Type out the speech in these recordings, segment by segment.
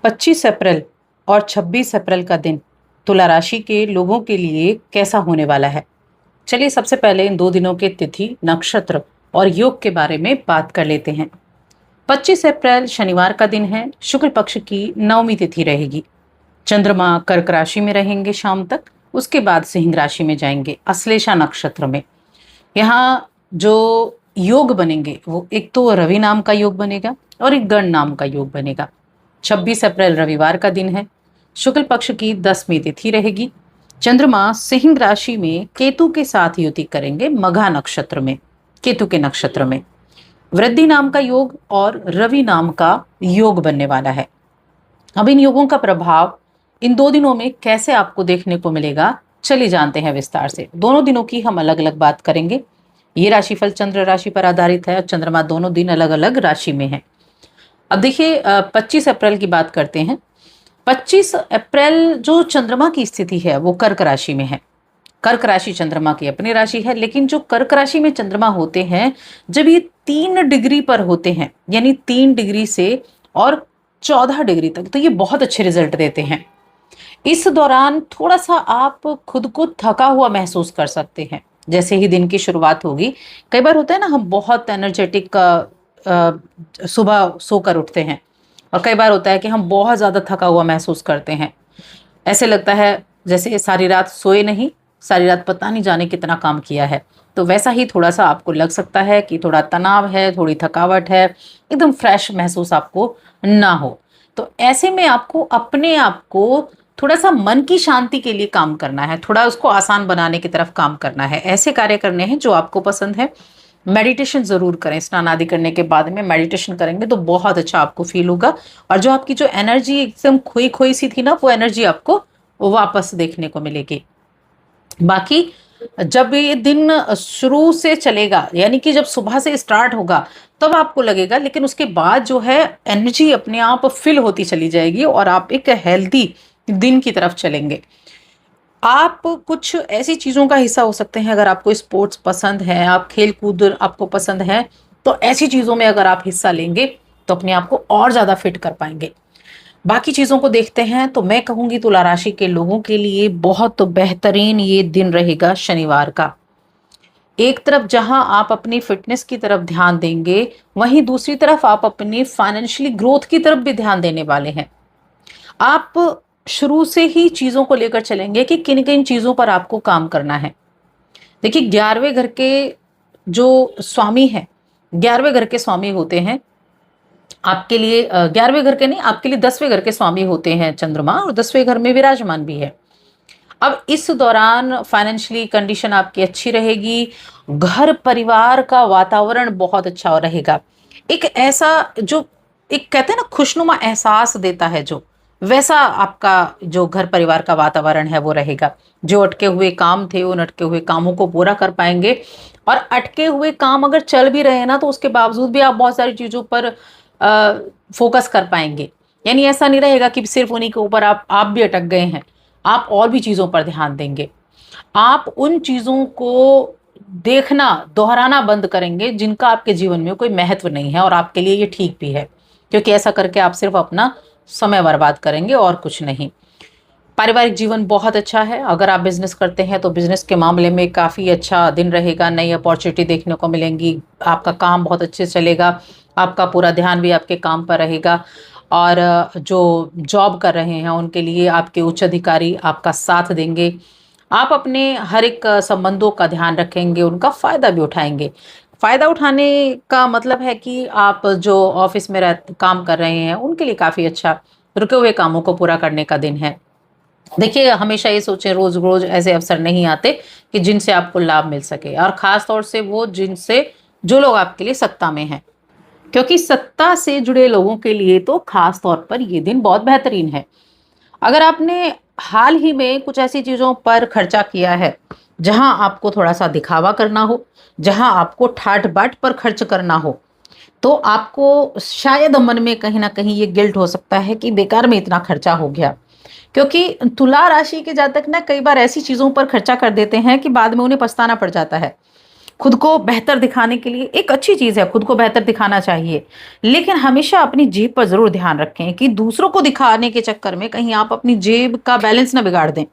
25 अप्रैल और 26 अप्रैल का दिन तुला राशि के लोगों के लिए कैसा होने वाला है। चलिए सबसे पहले इन 2 दिनों के तिथि, नक्षत्र और योग के बारे में बात कर लेते हैं। 25 अप्रैल शनिवार का दिन है। शुक्ल पक्ष की नवमी तिथि रहेगी। चंद्रमा कर्क राशि में रहेंगे शाम तक, उसके बाद सिंह राशि में जाएंगे अश्लेषा नक्षत्र में। यहाँ जो योग बनेंगे वो एक तो रवि नाम का योग बनेगा और एक गण नाम का योग बनेगा। 26 अप्रैल रविवार का दिन है। शुक्ल पक्ष की 10वीं तिथि रहेगी। चंद्रमा सिंह राशि में केतु के साथ युति करेंगे मघा नक्षत्र में, केतु के नक्षत्र में। वृद्धि नाम का योग और रवि नाम का योग बनने वाला है। अब इन योगों का प्रभाव इन 2 दिनों में कैसे आपको देखने को मिलेगा, चलिए जानते हैं विस्तार से। दोनों दिनों की हम अलग अलग बात करेंगे। ये राशिफल चंद्र राशि पर आधारित है और चंद्रमा दोनों दिन अलग अलग राशि में है। अब देखिए 25 अप्रैल की बात करते हैं। 25 अप्रैल जो चंद्रमा की स्थिति है वो कर्क राशि में है। कर्क राशि चंद्रमा की अपनी राशि है, लेकिन जो कर्क राशि में चंद्रमा होते हैं जब ये 3 डिग्री पर होते हैं, यानी 3 डिग्री से और 14 डिग्री तक, तो ये बहुत अच्छे रिजल्ट देते हैं। इस दौरान थोड़ा सा आप खुद को थका हुआ महसूस कर सकते हैं। जैसे ही दिन की शुरुआत होगी, कई बार होता है ना, हम बहुत एनर्जेटिक सुबह सोकर उठते हैं और कई बार होता है कि हम बहुत ज़्यादा थका हुआ महसूस करते हैं। ऐसे लगता है जैसे सारी रात सोए नहीं, सारी रात पता नहीं जाने कितना काम किया है। तो वैसा ही थोड़ा सा आपको लग सकता है कि थोड़ा तनाव है, थोड़ी थकावट है, एकदम फ्रेश महसूस आपको ना हो। तो ऐसे में आपको अपने आप को थोड़ा सा मन की शांति के लिए काम करना है, थोड़ा उसको आसान बनाने की तरफ काम करना है। ऐसे कार्य करने हैं जो आपको पसंद है। मेडिटेशन ज़रूर करें। स्नान आदि करने के बाद में मेडिटेशन करेंगे तो बहुत अच्छा आपको फील होगा और जो आपकी जो एनर्जी एकदम खोई खोई सी थी ना, वो एनर्जी आपको वापस देखने को मिलेगी। बाकी जब ये दिन शुरू से चलेगा, यानी कि जब सुबह से स्टार्ट होगा तब आपको लगेगा, लेकिन उसके बाद जो है एनर्जी अपने आप फिल होती चली जाएगी और आप एक हेल्दी दिन की तरफ चलेंगे। आप कुछ ऐसी चीज़ों का हिस्सा हो सकते हैं। अगर आपको स्पोर्ट्स पसंद है, आप खेल कूद आपको पसंद है, तो ऐसी चीज़ों में अगर आप हिस्सा लेंगे तो अपने आप को और ज़्यादा फिट कर पाएंगे। बाकी चीज़ों को देखते हैं तो मैं कहूँगी तुला राशि के लोगों के लिए बहुत बेहतरीन ये दिन रहेगा शनिवार का। एक तरफ जहां आप अपनी फिटनेस की तरफ ध्यान देंगे, वहीं दूसरी तरफ आप अपनी फाइनेंशियली ग्रोथ की तरफ भी ध्यान देने वाले हैं। आप शुरू से ही चीज़ों को लेकर चलेंगे कि किन किन चीज़ों पर आपको काम करना है। देखिए 11वें घर के जो स्वामी हैं, 11वें घर के स्वामी होते हैं आपके लिए। 11वें घर के नहीं, आपके लिए 10वें घर के स्वामी होते हैं चंद्रमा, और 10वें घर में विराजमान भी है। अब इस दौरान फाइनेंशियली कंडीशन आपकी अच्छी रहेगी। घर परिवार का वातावरण बहुत अच्छा रहेगा। एक ऐसा जो एक कहते हैं ना खुशनुमा एहसास देता है, जो वैसा आपका जो घर परिवार का वातावरण है वो रहेगा। जो अटके हुए काम थे उन अटके हुए कामों को पूरा कर पाएंगे, और अटके हुए काम अगर चल भी रहे हैं ना, तो उसके बावजूद भी आप बहुत सारी चीज़ों पर फोकस कर पाएंगे। यानी ऐसा नहीं रहेगा कि सिर्फ उन्हीं के ऊपर आप भी अटक गए हैं, आप और भी चीज़ों पर ध्यान देंगे। आप उन चीज़ों को देखना, दोहराना बंद करेंगे जिनका आपके जीवन में कोई महत्व नहीं है, और आपके लिए ये ठीक भी है, क्योंकि ऐसा करके आप सिर्फ अपना समय बर्बाद करेंगे और कुछ नहीं। पारिवारिक जीवन बहुत अच्छा है। अगर आप बिजनेस करते हैं तो बिजनेस के मामले में काफ़ी अच्छा दिन रहेगा। नई अपॉर्चुनिटी देखने को मिलेंगी। आपका काम बहुत अच्छे से चलेगा। आपका पूरा ध्यान भी आपके काम पर रहेगा। और जो जॉब कर रहे हैं उनके लिए आपके उच्च अधिकारी आपका साथ देंगे। आप अपने हर एक संबंधों का ध्यान रखेंगे, उनका फ़ायदा भी उठाएंगे। फ़ायदा उठाने का मतलब है कि आप जो ऑफिस में काम कर रहे हैं उनके लिए काफ़ी अच्छा रुके हुए कामों को पूरा करने का दिन है। देखिए हमेशा ये सोचें, रोज रोज ऐसे अवसर नहीं आते कि जिनसे आपको लाभ मिल सके, और खास तौर से वो जिनसे जो लोग आपके लिए सत्ता में हैं, क्योंकि सत्ता से जुड़े लोगों के लिए तो खास तौर पर ये दिन बहुत बेहतरीन है। अगर आपने हाल ही में कुछ ऐसी चीज़ों पर खर्चा किया है जहां आपको थोड़ा सा दिखावा करना हो, जहां आपको ठाट बाट पर खर्च करना हो, तो आपको शायद मन में कहीं ना कहीं ये गिल्ट हो सकता है कि बेकार में इतना खर्चा हो गया। क्योंकि तुला राशि के जातक ना कई बार ऐसी चीज़ों पर खर्चा कर देते हैं कि बाद में उन्हें पछताना पड़ जाता है। खुद को बेहतर दिखाने के लिए एक अच्छी चीज है, खुद को बेहतर दिखाना चाहिए, लेकिन हमेशा अपनी जेब पर जरूर ध्यान रखें कि दूसरों को दिखाने के चक्कर में कहीं आप अपनी जेब का बैलेंस ना बिगाड़ दें।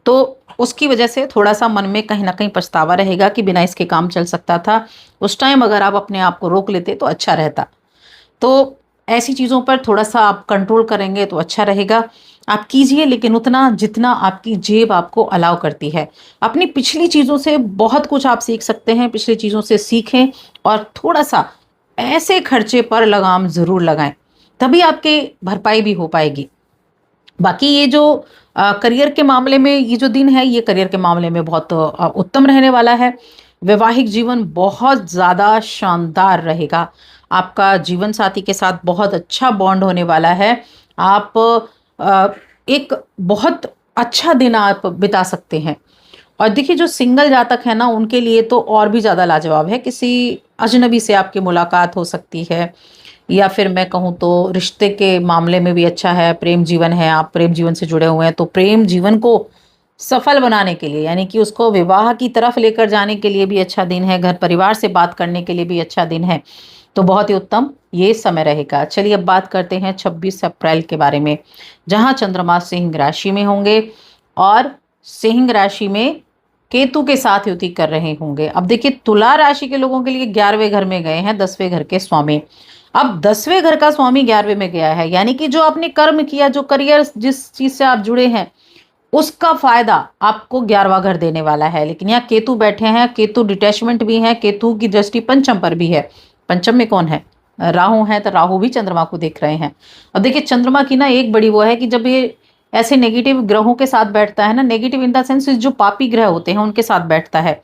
तो उसकी वजह से थोड़ा सा मन में कहीं ना कहीं पछतावा रहेगा कि बिना इसके काम चल सकता था। उस टाइम अगर आप अपने आप को रोक लेते तो अच्छा रहता। तो ऐसी चीज़ों पर थोड़ा सा आप कंट्रोल करेंगे तो अच्छा रहेगा। आप कीजिए, लेकिन उतना जितना आपकी जेब आपको अलाउ करती है। अपनी पिछली चीज़ों से बहुत कुछ आप सीख सकते हैं, पिछली चीज़ों से सीखें और थोड़ा सा ऐसे खर्चे पर लगाम ज़रूर लगाएं, तभी आपके भरपाई भी हो पाएगी। बाकी ये जो करियर के मामले में ये जो दिन है, ये करियर के मामले में बहुत उत्तम रहने वाला है। वैवाहिक जीवन बहुत ज़्यादा शानदार रहेगा। आपका जीवन साथी के साथ बहुत अच्छा बॉन्ड होने वाला है। आप अ, एक बहुत अच्छा दिन आप बिता सकते हैं। और देखिए, जो सिंगल जातक है ना, उनके लिए तो और भी ज़्यादा लाजवाब है। किसी अजनबी से आपकी मुलाकात हो सकती है, या फिर मैं कहूँ तो रिश्ते के मामले में भी अच्छा है। प्रेम जीवन है, आप प्रेम जीवन से जुड़े हुए हैं, तो प्रेम जीवन को सफल बनाने के लिए, यानी कि उसको विवाह की तरफ लेकर जाने के लिए भी अच्छा दिन है। घर परिवार से बात करने के लिए भी अच्छा दिन है। तो बहुत ही उत्तम ये समय रहेगा। चलिए अब बात करते हैं 26 अप्रैल के बारे में, जहां चंद्रमा सिंह राशि में होंगे और सिंह राशि में केतु के साथ युति कर रहे होंगे। अब देखिए, तुला राशि के लोगों के लिए 11वें घर में गए हैं 10वें घर के स्वामी। अब 10वें घर का स्वामी 11वें में गया है, यानी कि जो आपने कर्म किया, जो करियर, जिस चीज से आप जुड़े हैं, उसका फायदा आपको 11वां घर देने वाला है। लेकिन यहाँ केतु बैठे हैं, केतु डिटैचमेंट भी है, केतु की दृष्टि पंचम पर भी है। पंचम में कौन है? राहु है, तो राहु भी चंद्रमा को देख रहे हैं। अब देखिए, चंद्रमा की ना एक बड़ी वो है कि जब ये ऐसे नेगेटिव ग्रहों के साथ बैठता है ना, नेगेटिव इन द सेंस जो पापी ग्रह होते हैं उनके साथ बैठता है,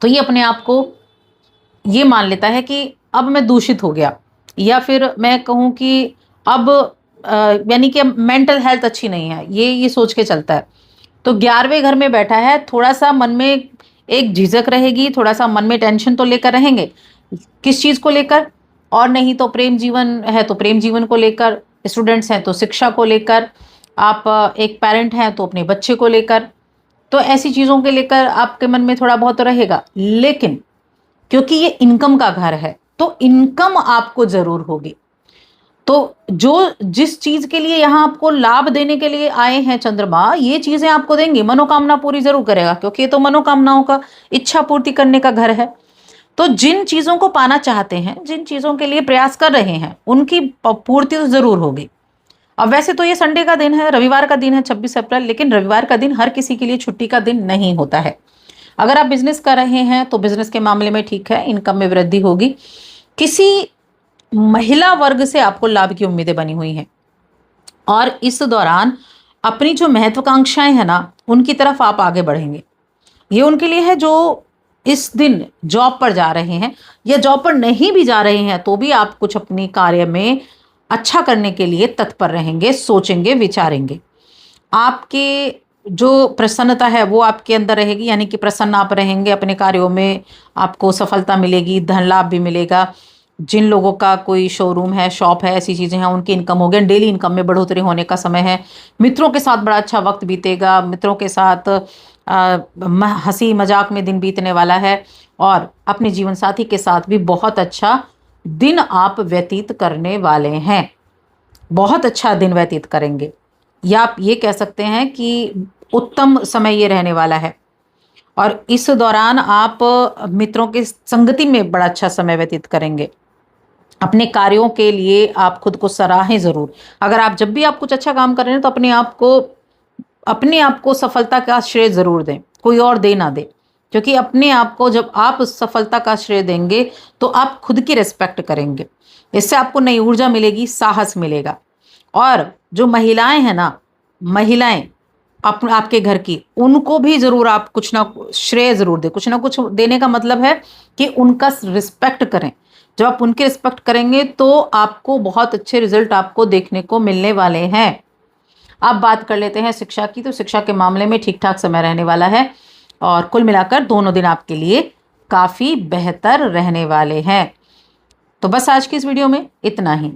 तो ये अपने आप को ये मान लेता है कि अब मैं दूषित हो गया, या फिर मैं कहूँ कि अब यानी कि मेंटल हेल्थ अच्छी नहीं है, ये सोच के चलता है। तो 11वें घर में बैठा है, थोड़ा सा मन में एक झिझक रहेगी, थोड़ा सा मन में टेंशन तो लेकर रहेंगे। किस चीज़ को लेकर? और नहीं तो प्रेम जीवन है तो प्रेम जीवन को लेकर, स्टूडेंट्स हैं तो शिक्षा को लेकर, आप एक पेरेंट हैं तो अपने बच्चे को लेकर। तो ऐसी चीज़ों के लेकर आपके मन में थोड़ा बहुत तो रहेगा। लेकिन क्योंकि ये इनकम का घर है, तो इनकम आपको जरूर होगी। तो जो जिस चीज के लिए यहाँ आपको लाभ देने के लिए आए हैं चंद्रमा, ये चीजें आपको देंगे, मनोकामना पूरी जरूर करेगा, क्योंकि ये तो मनोकामनाओं का, इच्छा पूर्ति करने का घर है। तो जिन चीजों को पाना चाहते हैं, जिन चीजों के लिए प्रयास कर रहे हैं, उनकी पूर्ति तो जरूर होगी। अब वैसे तो ये संडे का दिन है, रविवार का दिन है 26 अप्रैल, लेकिन रविवार का दिन हर किसी के लिए छुट्टी का दिन नहीं होता है। अगर आप बिजनेस कर रहे हैं तो बिजनेस के मामले में ठीक है, इनकम में वृद्धि होगी। किसी महिला वर्ग से आपको लाभ की उम्मीदें बनी हुई हैं, और इस दौरान अपनी जो महत्वाकांक्षाएं हैं ना, उनकी तरफ आप आगे बढ़ेंगे। ये उनके लिए है जो इस दिन जॉब पर जा रहे हैं, या जॉब पर नहीं भी जा रहे हैं तो भी आप कुछ अपनी कार्य में अच्छा करने के लिए तत्पर रहेंगे, सोचेंगे, विचारेंगे। आपके जो प्रसन्नता है वो आपके अंदर रहेगी, यानी कि प्रसन्न आप रहेंगे अपने कार्यों में, आपको सफलता मिलेगी, धन लाभ भी मिलेगा। जिन लोगों का कोई शोरूम है, शॉप है, ऐसी चीज़ें हैं, उनकी इनकम हो गई, डेली इनकम में बढ़ोतरी होने का समय है। मित्रों के साथ बड़ा अच्छा वक्त बीतेगा, मित्रों के साथ हंसी मजाक में दिन बीतने वाला है, और अपने जीवन साथी के साथ भी बहुत अच्छा दिन आप व्यतीत करने वाले हैं। बहुत अच्छा दिन व्यतीत करेंगे, या आप ये कह सकते हैं कि उत्तम समय ये रहने वाला है। और इस दौरान आप मित्रों की संगति में बड़ा अच्छा समय व्यतीत करेंगे। अपने कार्यों के लिए आप खुद को सराहें जरूर। अगर आप जब भी आप कुछ अच्छा काम कर रहे हैं तो अपने आप को सफलता का श्रेय जरूर दें, कोई और दे ना दे। क्योंकि अपने आप को जब आप सफलता का श्रेय देंगे तो आप खुद की रिस्पेक्ट करेंगे, इससे आपको नई ऊर्जा मिलेगी, साहस मिलेगा। और जो महिलाएं हैं ना, महिलाएं आपके घर की, उनको भी जरूर आप कुछ ना श्रेय जरूर दें। कुछ ना कुछ देने का मतलब है कि उनका रिस्पेक्ट करें। जब आप उनकी रिस्पेक्ट करेंगे तो आपको बहुत अच्छे रिजल्ट आपको देखने को मिलने वाले हैं। अब बात कर लेते हैं शिक्षा की। तो शिक्षा के मामले में ठीक ठाक समय रहने वाला है, और कुल मिलाकर दोनों दिन आपके लिए काफी बेहतर रहने वाले हैं। तो बस आज की इस वीडियो में इतना ही।